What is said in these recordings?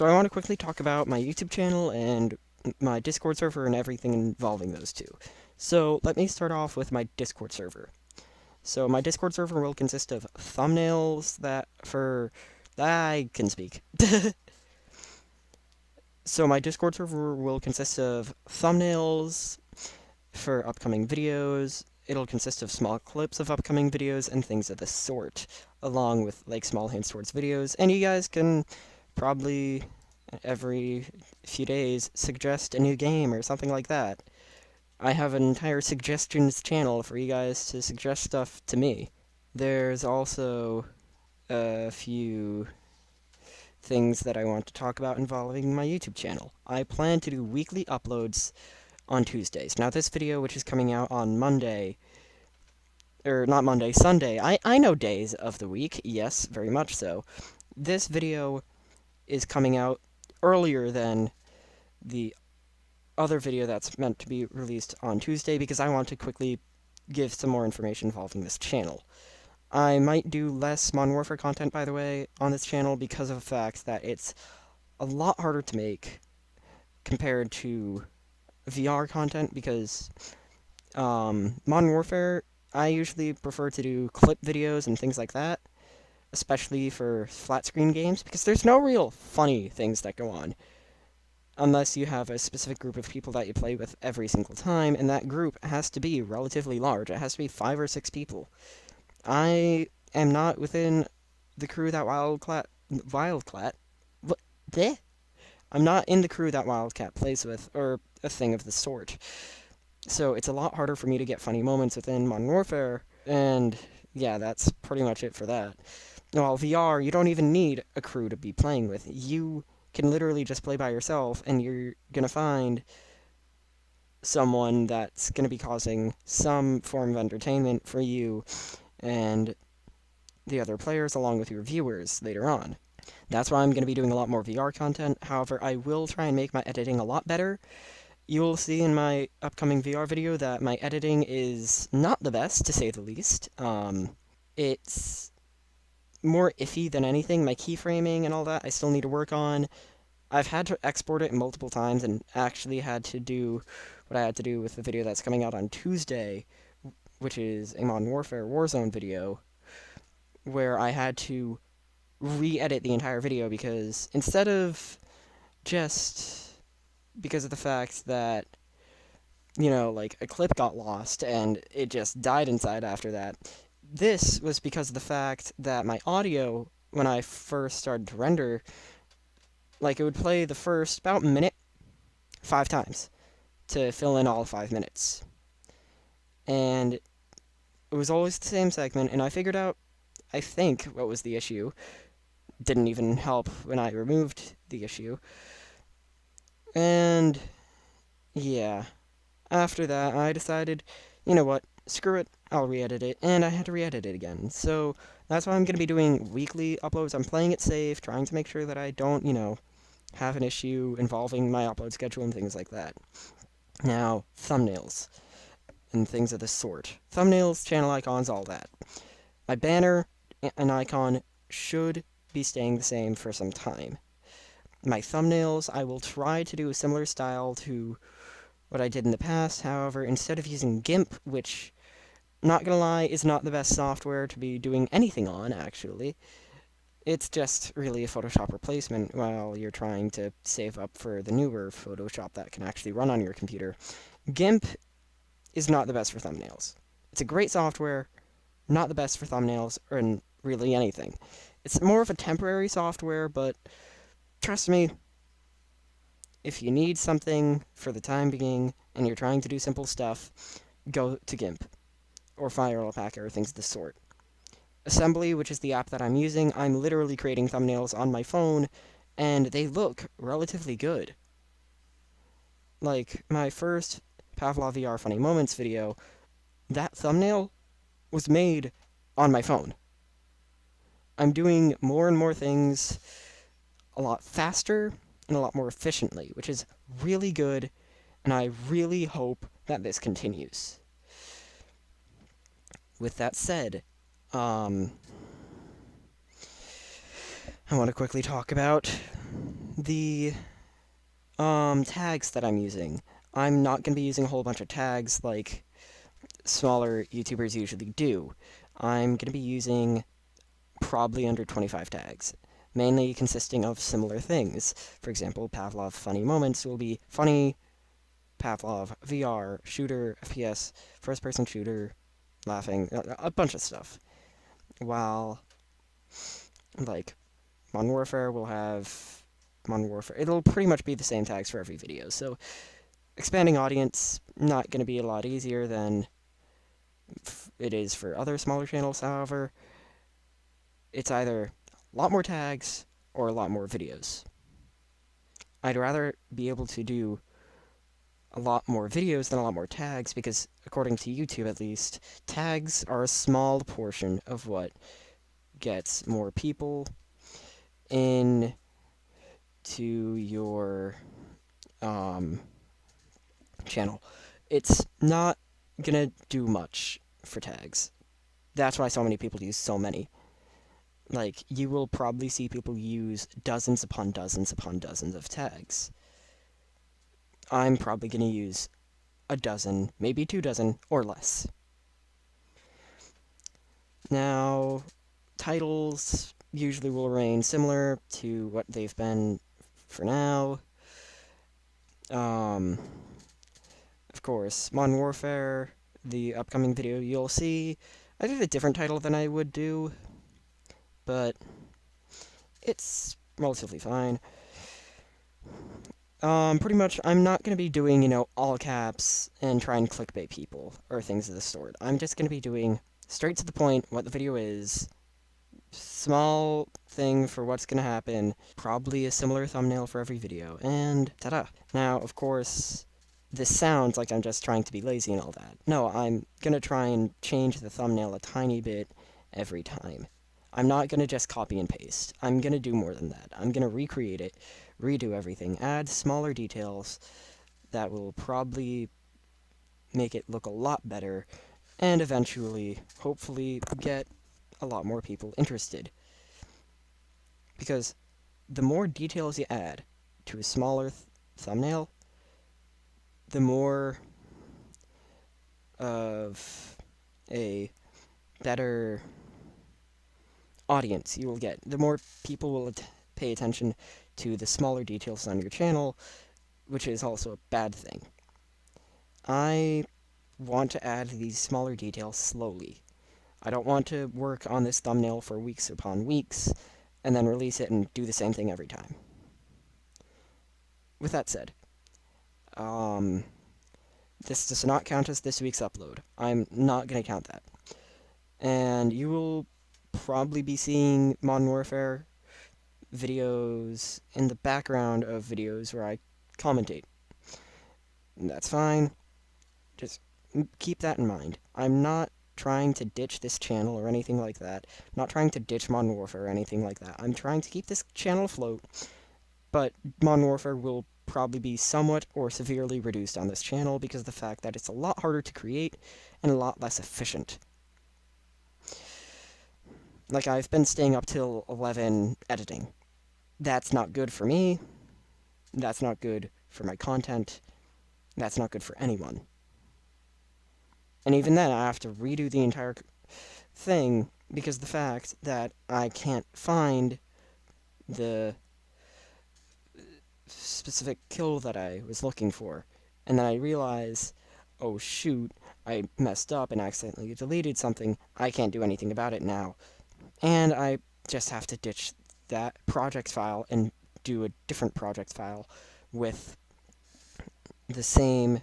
So I want to quickly talk about my YouTube channel and my Discord server and everything involving those two. So let me start off with my Discord server. So my Discord server will consist of thumbnails that I can speak. So my Discord server will consist of thumbnails for upcoming videos. It'll consist of small clips of upcoming videos and things of the sort, along with like small hints towards videos. And you guys can probably every few days suggest a new game or something like that. I have an entire suggestions channel for you guys to suggest stuff to me. There's also a few things that I want to talk about involving my YouTube channel. I plan to do weekly uploads on Tuesdays. Now this video, which is coming out on Monday, or not Monday, Sunday, I know days of the week, yes, very much so. This video is coming out earlier than the other video that's meant to be released on Tuesday because I want to quickly give some more information involving this channel. I might do less Modern Warfare content, by the way, on this channel because of the fact that it's a lot harder to make compared to VR content because Modern Warfare, I usually prefer to do clip videos and things like that, especially for flat screen games, because there's no real funny things that go on unless you have a specific group of people that you play with every single time, and that group has to be relatively large. It has to be 5 or 6 people. I am not within the crew that Wildcat? What? Bleh? I'm not in the crew that Wildcat plays with, or a thing of the sort. So it's a lot harder for me to get funny moments within Modern Warfare, and yeah, that's pretty much it for that. While VR, you don't even need a crew to be playing with. You can literally just play by yourself, and you're gonna find someone that's gonna be causing some form of entertainment for you and the other players along with your viewers later on. That's why I'm gonna be doing a lot more VR content. However, I will try and make my editing a lot better. You'll see in my upcoming VR video that my editing is not the best, to say the least. It's more iffy than anything. My keyframing and all that I still need to work on. I've had to export it multiple times and actually had to do what I had to do with the video that's coming out on Tuesday, which is a Modern Warfare Warzone video, where I had to re-edit the entire video because instead of just because of the fact that, you know, like a clip got lost and it just died inside after that, this was because of the fact that my audio, when I first started to render, like it would play the first about minute 5 times to fill in all 5 minutes. And it was always the same segment, and I figured out, I think, what was the issue. Didn't even help when I removed the issue. And yeah, after that I decided, you know what, screw it, I'll re-edit it, and I had to re-edit it again. So that's why I'm going to be doing weekly uploads. I'm playing it safe, trying to make sure that I don't, you know, have an issue involving my upload schedule and things like that. Now, thumbnails and things of this sort. Thumbnails, channel icons, all that. My banner and icon should be staying the same for some time. My thumbnails, I will try to do a similar style to what I did in the past. However, instead of using GIMP, which, not gonna lie, is not the best software to be doing anything on, actually, it's just really a Photoshop replacement while you're trying to save up for the newer Photoshop that can actually run on your computer. GIMP is not the best for thumbnails. It's a great software, not the best for thumbnails, or in really anything. It's more of a temporary software, but trust me, if you need something for the time being, and you're trying to do simple stuff, go to GIMP, or FireAlpaca, or things of the sort. Assembly, which is the app that I'm using, I'm literally creating thumbnails on my phone, and they look relatively good. Like, my first Pavlov VR Funny Moments video, that thumbnail was made on my phone. I'm doing more and more things a lot faster and a lot more efficiently, which is really good, and I really hope that this continues. With that said, I want to quickly talk about the tags that I'm using. I'm not going to be using a whole bunch of tags like smaller YouTubers usually do. I'm going to be using probably under 25 tags, mainly consisting of similar things. For example, Pavlov funny moments will be funny, Pavlov, VR, shooter, FPS, first person shooter, laughing, a bunch of stuff. While, like, Modern Warfare will have Modern Warfare. It'll pretty much be the same tags for every video, so expanding audience, not going to be a lot easier than it is for other smaller channels, however. It's either a lot more tags or a lot more videos. I'd rather be able to do a lot more videos than a lot more tags because, according to YouTube at least, tags are a small portion of what gets more people into your channel. It's not gonna do much for tags. That's why so many people use so many. Like, you will probably see people use dozens upon dozens upon dozens of tags. I'm probably going to use a dozen, maybe 2 dozen, or less. Now, titles usually will remain similar to what they've been for now. Of course, Modern Warfare, the upcoming video you'll see. I did a different title than I would do, but it's relatively fine. Pretty much, I'm not going to be doing, all caps and try and clickbait people or things of the sort. I'm just going to be doing straight to the point what the video is, small thing for what's going to happen, probably a similar thumbnail for every video, and ta-da. Now, of course, this sounds like I'm just trying to be lazy and all that. No, I'm going to try and change the thumbnail a tiny bit every time. I'm not going to just copy and paste. I'm going to do more than that. I'm going to recreate it, redo everything, add smaller details that will probably make it look a lot better, and eventually, hopefully, get a lot more people interested. Because the more details you add to a smaller thumbnail, the more of a better audience you will get. The more people will pay attention to the smaller details on your channel, which is also a bad thing. I want to add these smaller details slowly. I don't want to work on this thumbnail for weeks upon weeks, and then release it and do the same thing every time. With that said, this does not count as this week's upload. I'm not going to count that. And you will probably be seeing Modern Warfare videos in the background of videos where I commentate. That's fine. Just keep that in mind. I'm not trying to ditch this channel or anything like that. I'm not trying to ditch Modern Warfare or anything like that. I'm trying to keep this channel afloat, but Modern Warfare will probably be somewhat or severely reduced on this channel because of the fact that it's a lot harder to create and a lot less efficient. Like, I've been staying up till 11 editing. That's not good for me. That's not good for my content. That's not good for anyone. And even then, I have to redo the entire thing because of the fact that I can't find the specific kill that I was looking for. And then I realize, oh shoot, I messed up and accidentally deleted something. I can't do anything about it now. And I just have to ditch that project file and do a different project file with the same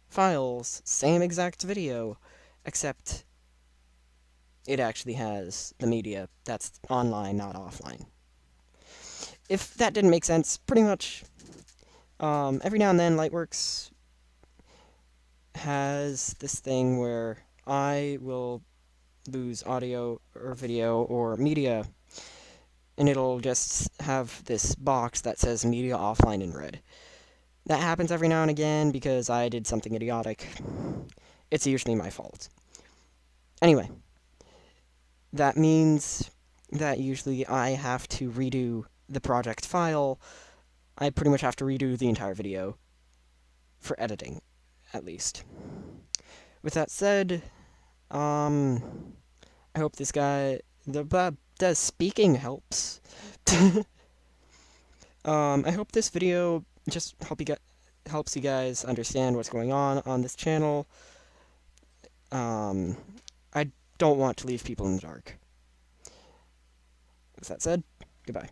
files, same exact video, except it actually has the media that's online, not offline. If that didn't make sense, pretty much, every now and then Lightworks has this thing where I will lose audio or video or media, and it'll just have this box that says media offline in red. That happens every now and again because I did something idiotic. It's usually my fault. Anyway, that means that usually I have to redo the project file I pretty much have to redo the entire video for editing, at least. With that said, I hope this guy, the speaking helps. I hope this video just helps you guys understand what's going on this channel. I don't want to leave people in the dark. With that said, goodbye.